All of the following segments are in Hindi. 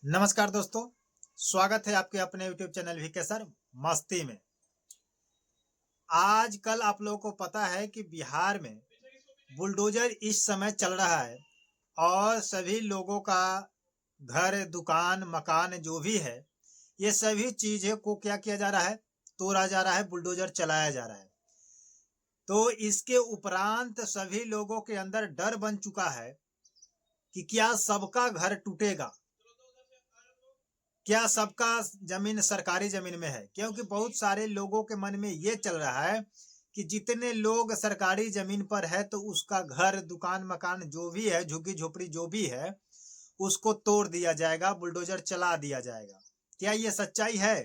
नमस्कार दोस्तों, स्वागत है आपके अपने YouTube चैनल वीके सर मस्ती में। आजकल आप लोगों को पता है कि बिहार में बुलडोजर इस समय चल रहा है और सभी लोगों का घर, दुकान, मकान जो भी है, ये सभी चीज़ें को क्या किया जा रहा है, तोड़ा जा रहा है, बुलडोजर चलाया जा रहा है। तो इसके उपरांत सभी लोगों के अंदर डर बन चुका है कि क्या सबका घर टूटेगा? क्या सबका जमीन सरकारी जमीन में है? क्योंकि बहुत सारे लोगों के मन में ये चल रहा है कि जितने लोग सरकारी जमीन पर है तो उसका घर, दुकान, मकान जो भी है, झुग्गी झोपड़ी जो भी है, उसको तोड़ दिया जाएगा, बुलडोजर चला दिया जाएगा। क्या ये सच्चाई है?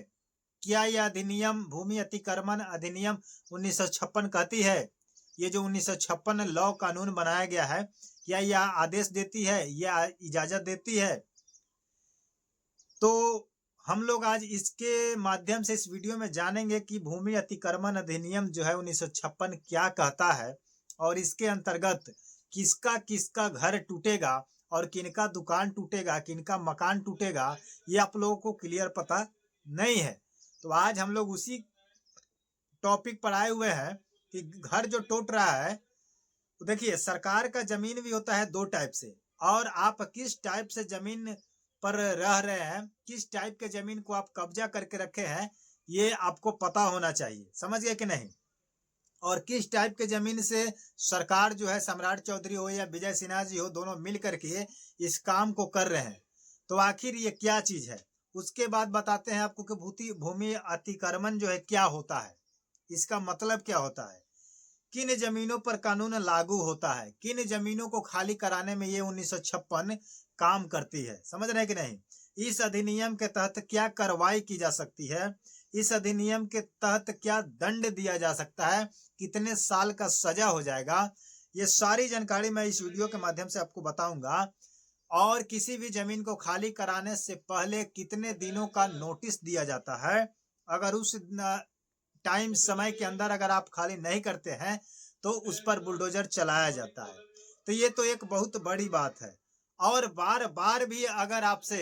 क्या यह अधिनियम भूमि अतिक्रमण अधिनियम 1956 कहती है? ये जो 1956 लॉ कानून बनाया गया है, क्या यह आदेश देती है या इजाजत देती है? तो हम लोग आज इसके माध्यम से इस वीडियो में जानेंगे कि भूमि अतिक्रमण अधिनियम जो है 1956 क्या कहता है और इसके अंतर्गत किसका किसका घर टूटेगा और किनका दुकान टूटेगा, किनका मकान टूटेगा, ये आप लोगों को क्लियर पता नहीं है। तो आज हम लोग उसी टॉपिक पर आए हुए हैं कि घर जो टूट रहा है, तो देखिए सरकार का जमीन भी होता है दो टाइप से, और आप किस टाइप से जमीन पर रह रहे हैं, किस टाइप के जमीन को आप कब्जा करके रखे हैं, ये आपको पता होना चाहिए। समझ गए कि नहीं? और किस टाइप के जमीन से सरकार जो है, सम्राट चौधरी हो या विजय सिन्हा जी हो, दोनों मिल करके इस काम को कर रहे हैं। तो आखिर ये क्या चीज है, उसके बाद बताते हैं आपको कि भूमि अतिक्रमण जो है क्या होता है, इसका मतलब क्या होता है, किन जमीनों पर कानून लागू होता है, किन जमीनों को खाली कराने में ये 1956 काम करती है। समझ रहे हैं कि नहीं? इस अधिनियम के तहत क्या कार्रवाई की जा सकती है, इस अधिनियम के तहत क्या दंड दिया जा सकता है, कितने साल का सजा हो जाएगा, ये सारी जानकारी मैं इस वीडियो के माध्यम से आपको बताऊंगा। और किसी भी जमीन को खाली कराने से पहले कितने दिनों का नोटिस दिया जाता है, अगर उस टाइम समय के अंदर अगर आप खाली नहीं करते हैं तो उस पर बुलडोजर चलाया जाता है। तो ये तो एक बहुत बड़ी बात है। और बार बार भी अगर आपसे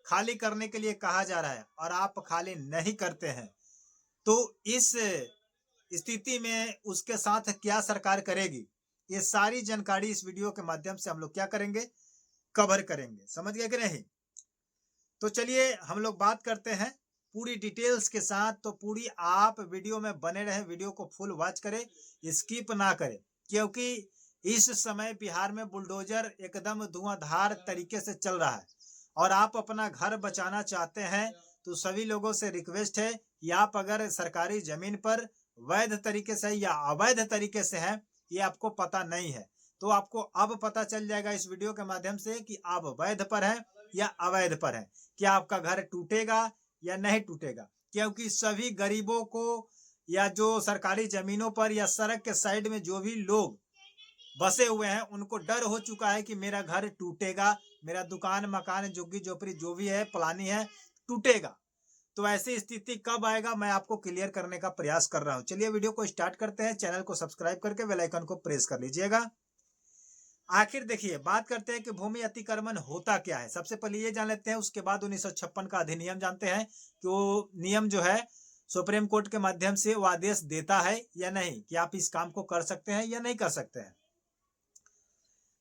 खाली करने के लिए कहा जा रहा है और आप खाली नहीं करते हैं, तो इस स्थिति में उसके साथ क्या सरकार करेगी, ये सारी जानकारी इस वीडियो के माध्यम से हम लोग क्या करेंगे, कवर करेंगे। समझ गए कि नहीं? तो चलिए हम लोग बात करते हैं पूरी डिटेल्स के साथ। तो पूरी आप वीडियो में बने रहे, वीडियो को फुल वॉच करें, स्किप ना करें, क्योंकि इस समय बिहार में बुलडोजर एकदम धुआंधार तरीके से चल रहा है और आप अपना घर बचाना चाहते हैं तो सभी लोगों से रिक्वेस्ट है कि आप अगर सरकारी जमीन पर वैध तरीके से या अवैध तरीके से हैं, ये आपको पता नहीं है, तो आपको अब पता चल जाएगा इस वीडियो के माध्यम से कि आप वैध पर हैं या अवैध पर हैं, क्या आपका घर टूटेगा या नहीं टूटेगा। क्योंकि सभी गरीबों को या जो सरकारी जमीनों पर या सड़क के साइड में जो भी लोग बसे हुए हैं, उनको डर हो चुका है कि मेरा घर टूटेगा, मेरा दुकान, मकान, झुग्गी झोपड़ी जो भी है, पलानी है, टूटेगा। तो ऐसी स्थिति कब आएगा, मैं आपको क्लियर करने का प्रयास कर रहा हूं। चलिए वीडियो को स्टार्ट करते हैं। चैनल को सब्सक्राइब करके बेल आइकन को प्रेस कर लीजिएगा। आखिर देखिए, बात करते हैं कि भूमि अतिक्रमण होता क्या है। सबसे पहले ये जान लेते हैं, उसके बाद 1956 का अधिनियम जानते हैं कि वो नियम जो है सुप्रीम कोर्ट के माध्यम से वो आदेश देता है या नहीं कि आप इस काम को कर सकते हैं या नहीं कर सकते हैं।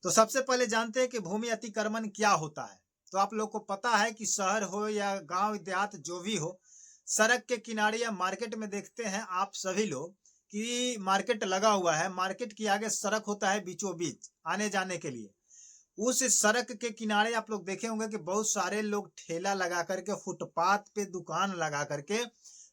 तो सबसे पहले जानते हैं कि भूमि अतिक्रमण क्या होता है। तो आप लोग को पता है कि शहर हो या गांव देहात जो भी हो, सड़क के किनारे या मार्केट में देखते हैं आप सभी लोग कि मार्केट लगा हुआ है, मार्केट के आगे सड़क होता है बीचों बीच आने जाने के लिए। उस सड़क के किनारे आप लोग देखे होंगे कि बहुत सारे लोग ठेला लगा करके, फुटपाथ पे दुकान लगा करके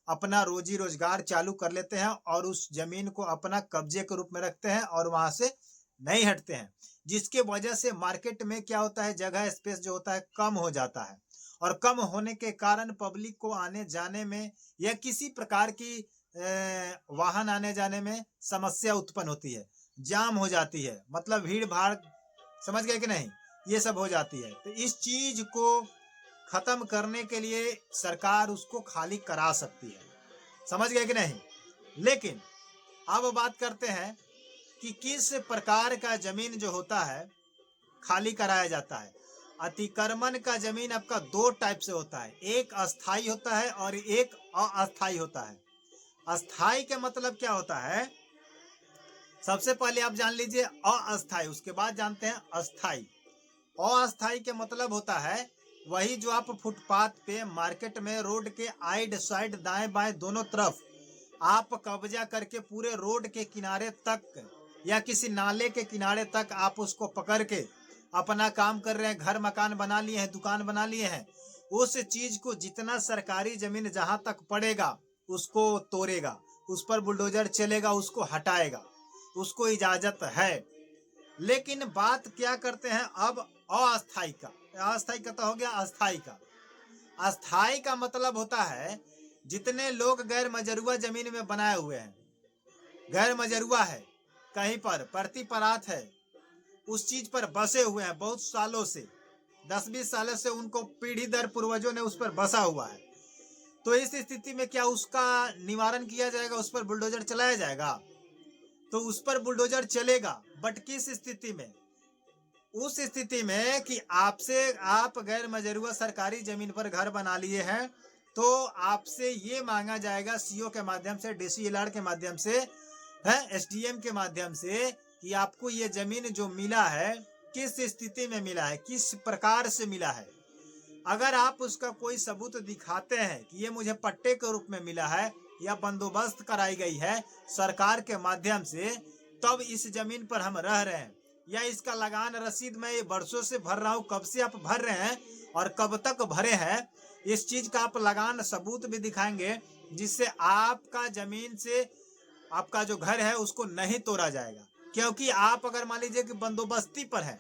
अपना रोजी रोजगार चालू कर लेते हैं और उस जमीन को अपना कब्जे के रूप में रखते हैं और वहां से नहीं हटते हैं, जिसके वजह से मार्केट में क्या होता है, जगह स्पेस जो होता है कम हो जाता है और कम होने के कारण पब्लिक को आने जाने में या किसी प्रकार की वाहन आने जाने में समस्या उत्पन्न होती है, जाम हो जाती है, मतलब भीड़ भाड़, समझ गए कि नहीं, ये सब हो जाती है। तो इस चीज को खत्म करने के लिए सरकार उसको खाली करा सकती है। समझ गए कि नहीं? लेकिन अब बात करते हैं कि किस प्रकार का जमीन जो होता है खाली कराया जाता है। अतिक्रमण का जमीन आपका दो टाइप से होता है, एक अस्थाई होता है और एक अस्थाई होता है। अस्थाई के मतलब क्या होता है, सबसे पहले आप जान लीजिए अस्थाई, उसके बाद जानते हैं अस्थाई। अस्थाई के मतलब होता है वही जो आप फुटपाथ पे, मार्केट में, रोड के आइड साइड, दाएं बाएं दोनों तरफ आप कब्जा करके पूरे रोड के किनारे तक या किसी नाले के किनारे तक आप उसको पकड़ के अपना काम कर रहे हैं, घर मकान बना लिए हैं, दुकान बना लिए हैं, उस चीज को जितना सरकारी जमीन जहां तक पड़ेगा उसको तोड़ेगा, उस पर बुलडोजर चलेगा, उसको हटाएगा, उसको इजाजत है। लेकिन बात क्या करते हैं अब अस्थाई का। अस्थाई का तो हो गया, अस्थाई का। अस्थाई का मतलब होता है जितने लोग गैर मजरूआ जमीन में बनाए हुए हैं, गैर मजरूआ है, कहीं पर प्रति परात है, उस चीज पर बसे हुए हैं बहुत सालों से, 10-20 सालों से उनको पीढ़ी दर पूर्वजों ने उस पर बसा हुआ है। तो इस स्थिति में क्या उसका निवारण किया जाएगा, उस पर बुलडोजर चलाया जाएगा? तो उस पर बुलडोजर चलेगा, बट किस स्थिति में? उस स्थिति में कि आप गैर मजरूआ सरकारी जमीन पर घर बना लिए हैं, तो आपसे ये मांगा जाएगा सीओ के माध्यम से, डीसीएलआर के माध्यम से, है एसडीएम के माध्यम से, कि आपको ये जमीन जो मिला है किस स्थिति में मिला है, किस प्रकार से मिला है। अगर आप उसका कोई सबूत दिखाते हैं कि ये मुझे पट्टे के रूप में मिला है या बंदोबस्त कराई गई है सरकार के माध्यम से, तब इस जमीन पर हम रह रहे हैं, या इसका लगान रसीद मैं ये बरसों से भर रहा हूँ, कब से आप भर रहे हैं और कब तक भरे हैं, इस चीज का आप लगान सबूत भी दिखाएंगे, जिससे आपका जमीन से आपका जो घर है उसको नहीं तोड़ा जाएगा। क्योंकि आप अगर मान लीजिए कि बंदोबस्ती पर है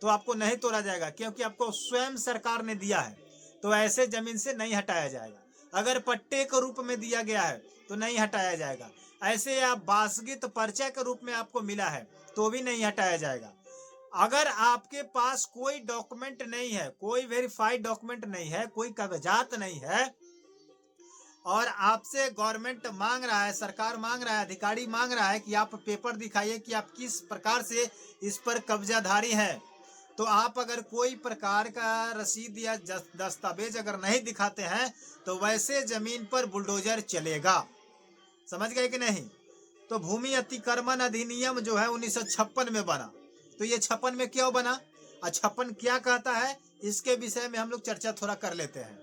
तो आपको नहीं तोड़ा जाएगा, क्योंकि आपको स्वयं सरकार ने दिया है, तो ऐसे जमीन से नहीं हटाया जाएगा। अगर पट्टे के रूप में दिया गया है तो नहीं हटाया जाएगा। ऐसे आप वासगित पर्चा के रूप में आपको मिला है तो भी नहीं हटाया जाएगा। अगर आपके पास कोई डॉक्यूमेंट नहीं है, कोई वेरीफाइड डॉक्यूमेंट नहीं है, कोई कागजात नहीं है, और आपसे गवर्नमेंट मांग रहा है, सरकार मांग रहा है, अधिकारी मांग रहा है कि आप पेपर दिखाइए कि आप किस प्रकार से इस पर कब्जाधारी हैं, तो आप अगर कोई प्रकार का रसीद या दस्तावेज अगर नहीं दिखाते हैं तो वैसे जमीन पर बुलडोजर चलेगा। समझ गए कि नहीं? तो भूमि अतिक्रमण अधिनियम जो है 1956 में बना। तो ये 56 में क्यों बना और 56 क्या कहता है, इसके विषय में हम लोग चर्चा थोड़ा कर लेते हैं।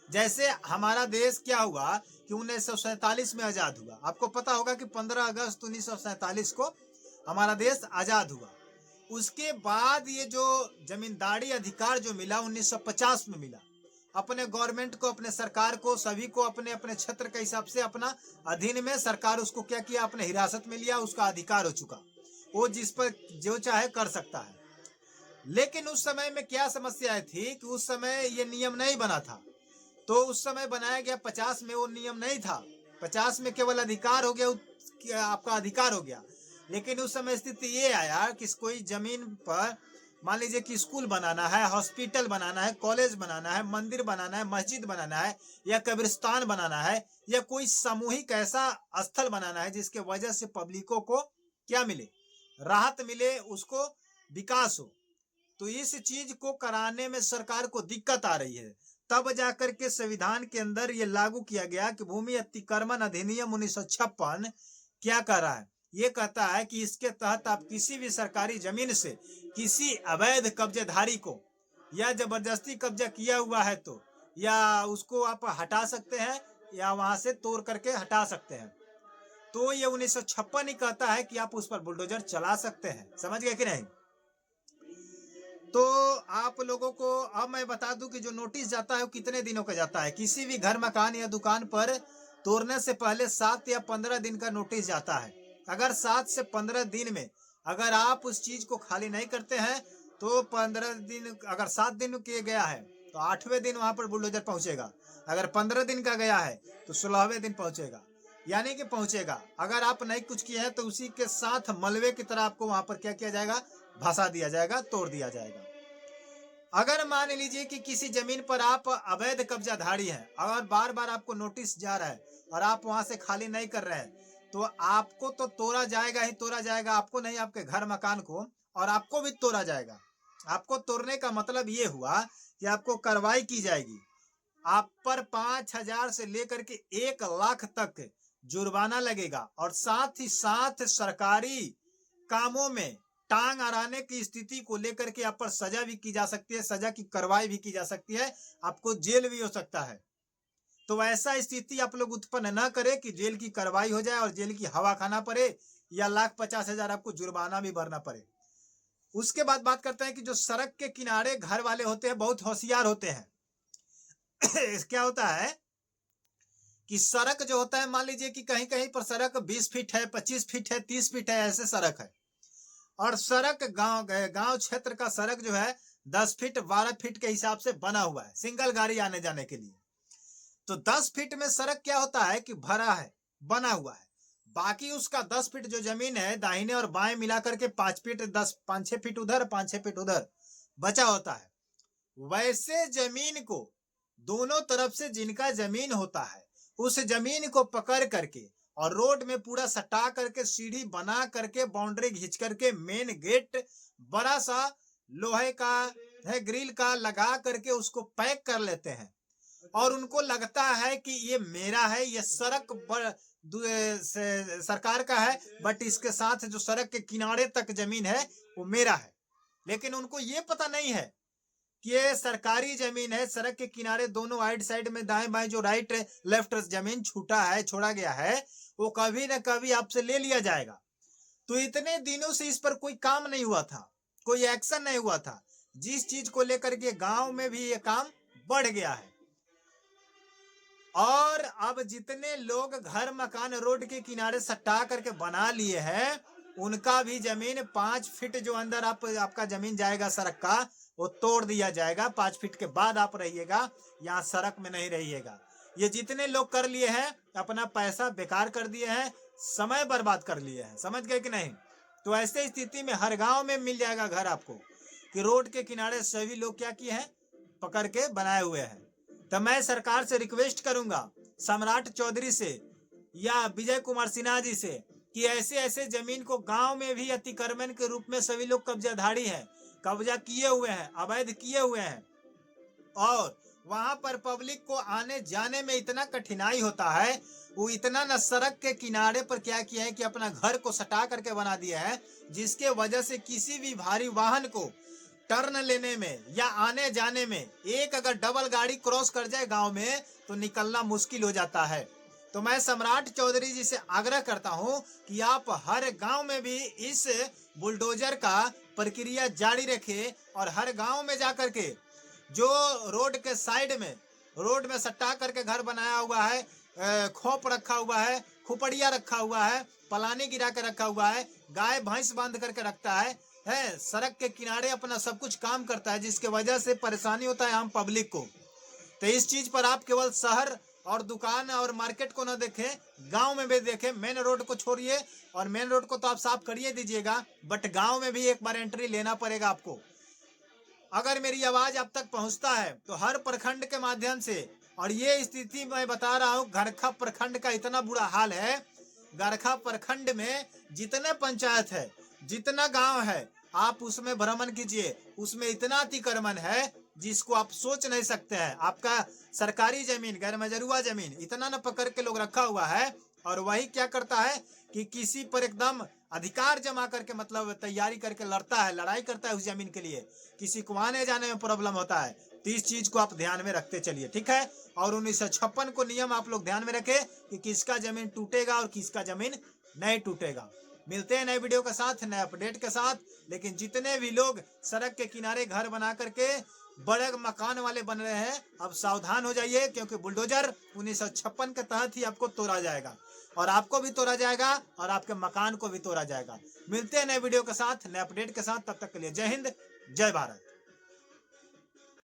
जैसे हमारा देश क्या हुआ कि 1947 में आजाद हुआ। आपको पता होगा कि 15 अगस्त 1947 को हमारा देश आजाद हुआ। उसके बाद ये जो जमींदारी अधिकार जो मिला 1950 में मिला, अपने गवर्नमेंट को, अपने सरकार को, सभी को अपने अपने क्षेत्र के हिसाब से अपना अधीन में सरकार उसको क्या किया, अपने हिरासत में लिया, उसका अधिकार हो चुका, वो जिस पर जो चाहे कर सकता है। लेकिन उस समय में क्या समस्या थी कि उस समय ये नियम नहीं बना था, तो उस समय बनाया गया 50 में वो नियम नहीं था। 50 में केवल अधिकार हो गया, आपका अधिकार हो गया। लेकिन उस समय स्थिति ये आया कि कोई जमीन पर मान लीजिए कि स्कूल बनाना है, हॉस्पिटल बनाना है, कॉलेज बनाना है, मंदिर बनाना है, मस्जिद बनाना है, या कब्रिस्तान बनाना है, या कोई सामूहिक ऐसा स्थल बनाना है जिसके वजह से पब्लिकों को क्या मिले, राहत मिले, उसको विकास हो। तो इस चीज को कराने में सरकार को दिक्कत आ रही है। तब जाकर के संविधान के अंदर ये लागू किया गया कि भूमि अतिक्रमण अधिनियम 1956 क्या कर रहा है, ये कहता है कि इसके तहत आप किसी भी सरकारी जमीन से किसी अवैध कब्जेधारी को, या जबरदस्ती कब्जा किया हुआ है तो, या उसको आप हटा सकते हैं, या वहां से तोड़ करके हटा सकते हैं। तो ये 1956 ही कहता है कि आप उस पर बुलडोजर चला सकते हैं। समझ गए कि नहीं? तो आप लोगों को अब मैं बता दूं कि जो नोटिस जाता है वो कितने दिनों का जाता है। किसी भी घर, मकान या दुकान पर तोड़ने से पहले 7 या 15 दिन का नोटिस जाता है। अगर 7 से 15 दिन में अगर आप उस चीज को खाली नहीं करते हैं तो 15 दिन, अगर 7 दिन किए गया है तो 8वें दिन वहां पर बुलडोजर पहुंचेगा। अगर 15 दिन का गया है तो 16वें दिन पहुंचेगा, यानी कि पहुंचेगा। अगर आप नहीं कुछ किए हैं तो उसी के साथ मलबे की तरह आपको वहां पर क्या किया जाएगा, भसा दिया जाएगा, तोड़ दिया जाएगा। अगर मान लीजिए कि किसी जमीन पर आप अवैध कब्जाधारी हैं और बार बार आपको नोटिस जा रहा है और आप वहां से खाली नहीं कर रहे हैं, तो आपको तो तोड़ा जाएगा ही तोड़ा जाएगा, आपको नहीं, आपके घर मकान को, और आपको भी तोड़ा जाएगा। आपको तोड़ने का मतलब ये हुआ कि आपको कार्रवाई की जाएगी। आप पर 5,000 से लेकर के 1,00,000 तक जुर्माना लगेगा और साथ ही साथ सरकारी कामों में टांग अड़ाने की स्थिति को लेकर के आप पर सजा भी की जा सकती है, सजा की कार्रवाई भी की जा सकती है, आपको जेल भी हो सकता है। तो ऐसा स्थिति आप लोग उत्पन्न न करें कि जेल की कार्रवाई हो जाए और जेल की हवा खाना पड़े या 1,50,000 आपको जुर्माना भी भरना पड़े। उसके बाद बात करते हैं कि जो सड़क के किनारे घर वाले होते हैं बहुत होशियार होते हैं। क्या होता है कि सड़क जो होता है, मान लीजिए कि कहीं कहीं पर सड़क 20 फीट है, 25 फीट है, 30 फीट है, ऐसे सड़क है। और सड़क गांव क्षेत्र का सड़क जो है 10 फीट 12 फीट के हिसाब से बना हुआ है सिंगल गाड़ी आने जाने के लिए। तो 10 फीट में सड़क क्या होता है कि भरा है, बना हुआ है। बाकी उसका 10 फीट जो जमीन है दाहिने और बाएं मिला करके 5 फीट 5-6 फीट उधर 5-6 फीट उधर बचा होता है। वैसे जमीन को दोनों तरफ से जिनका जमीन होता है उस जमीन को पकड़ करके और रोड में पूरा सटा करके सीढ़ी बना करके बाउंड्री खींच करके मेन गेट बड़ा सा लोहे का है ग्रिल का लगा करके उसको पैक कर लेते हैं और उनको लगता है कि ये मेरा है, ये सड़क सरकार का है, बट इसके साथ जो सड़क के किनारे तक जमीन है वो मेरा है। लेकिन उनको ये पता नहीं है कि ये सरकारी जमीन है। सड़क के किनारे दोनों राइट साइड में दाएं बाएं जो राइट लेफ्ट जमीन छूटा है, छोड़ा गया है, वो कभी न कभी आपसे ले लिया जाएगा। तो इतने दिनों से इस पर कोई काम नहीं हुआ था, कोई एक्शन नहीं हुआ था, जिस चीज को लेकर के गांव में भी ये काम बढ़ गया है। और अब जितने लोग घर मकान रोड के किनारे सटा करके बना लिए हैं उनका भी जमीन 5 फीट जो अंदर आपका जमीन जाएगा सड़क का वो तोड़ दिया जाएगा। 5 फीट के बाद आप रहिएगा, यहाँ सड़क में नहीं रहिएगा। ये जितने लोग कर लिए हैं अपना पैसा बेकार कर दिए हैं, समय बर्बाद कर लिए हैं, समझ गए कि नहीं। तो ऐसे स्थिति में हर गांव में मिल जाएगा घर आपको कि रोड के किनारे सभी लोग क्या किए हैं, पकड़ के बनाए हुए हैं। तो मैं सरकार से रिक्वेस्ट करूंगा, सम्राट चौधरी से या विजय कुमार सिन्हा जी से, कि ऐसे ऐसे जमीन को गांव में भी अतिक्रमण के रूप में सभी लोग कब्जाधारी हैं, कब्जा किए हुए हैं, अवैध किए हुए हैं और वहां पर पब्लिक को आने जाने में इतना कठिनाई होता है। वो इतना न सड़क के किनारे पर क्या किया है कि अपना घर को सटा करके बना दिया है, जिसके वजह से किसी भी भारी वाहन को टर्न लेने में या आने जाने में एक अगर डबल गाड़ी क्रॉस कर जाए गांव में तो निकलना मुश्किल हो जाता है। तो मैं सम्राट चौधरी जी से आग्रह करता हूं कि आप हर गांव में भी इस बुलडोजर का प्रक्रिया जारी रखें और हर गांव में जाकर के जो रोड के साइड में रोड में सट्टा करके घर बनाया हुआ है, खोप रखा हुआ है, खुपड़िया रखा हुआ है, पलानी गिरा के रखा हुआ है, गाय भैंस बांध करके रखता है, सड़क के किनारे अपना सब कुछ काम करता है, जिसके वजह से परेशानी होता है आम पब्लिक को। तो इस चीज पर आप केवल शहर और दुकान और मार्केट को न देखें, गांव में भी देखें। मेन रोड को छोड़िए और मेन रोड को तो आप साफ करिए दीजिएगा, बट गांव में भी एक बार एंट्री लेना पड़ेगा आपको। अगर मेरी आवाज आप तक पहुंचता है तो हर प्रखंड के माध्यम से, और ये स्थिति मैं बता रहा हूँ गरखा प्रखंड का इतना बुरा हाल है। गरखा प्रखंड में जितने पंचायत है, जितना गांव है, आप उसमें भ्रमण कीजिए, उसमें इतना अतिक्रमण है जिसको आप सोच नहीं सकते हैं। आपका सरकारी जमीन, गैर मजरूआ जमीन इतना न पकड़ के लोग रखा हुआ है और वही क्या करता है कि किसी पर एकदम अधिकार जमा करके मतलब तैयारी करके लड़ता है, लड़ाई करता है उस जमीन के लिए। किसी को आने जाने में प्रॉब्लम होता है। तो इस चीज को आप ध्यान में रखते चलिए, ठीक है। और 1956 को नियम आप लोग ध्यान में रखें कि किसका जमीन टूटेगा और किसका जमीन नहीं टूटेगा। मिलते हैं नए वीडियो के साथ, नए अपडेट के साथ। लेकिन जितने भी लोग सड़क के किनारे घर बना करके बड़े मकान वाले बन रहे हैं, अब सावधान हो जाइए, क्योंकि बुलडोजर 1956 के तहत ही आपको तोड़ा जाएगा और आपको भी तोड़ा जाएगा और आपके मकान को भी तोड़ा जाएगा। मिलते हैं नए वीडियो के साथ, नए अपडेट के साथ। तब तक के लिए जय हिंद, जय भारत।